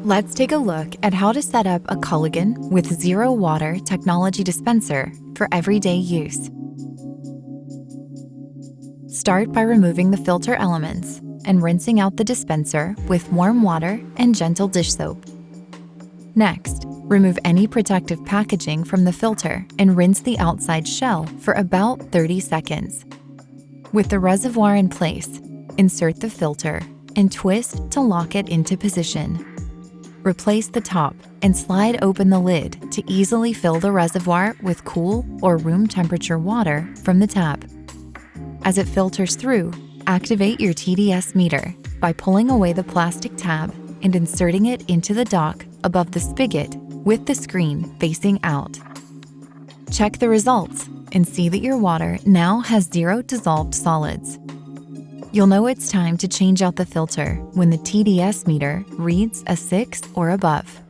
Let's take a look at how to set up a Culligan with ZeroWater Technology Dispenser for everyday use. Start by removing the filter elements and rinsing out the dispenser with warm water and gentle dish soap. Next, remove any protective packaging from the filter and rinse the outside shell for about 30 seconds. With the reservoir in place, insert the filter and twist to lock it into position. Replace the top and slide open the lid to easily fill the reservoir with cool or room temperature water from the tap. As it filters through, activate your TDS meter by pulling away the plastic tab and inserting it into the dock above the spigot with the screen facing out. Check the results and see that your water now has 0 dissolved solids. You'll know it's time to change out the filter when the TDS meter reads a 6 or above.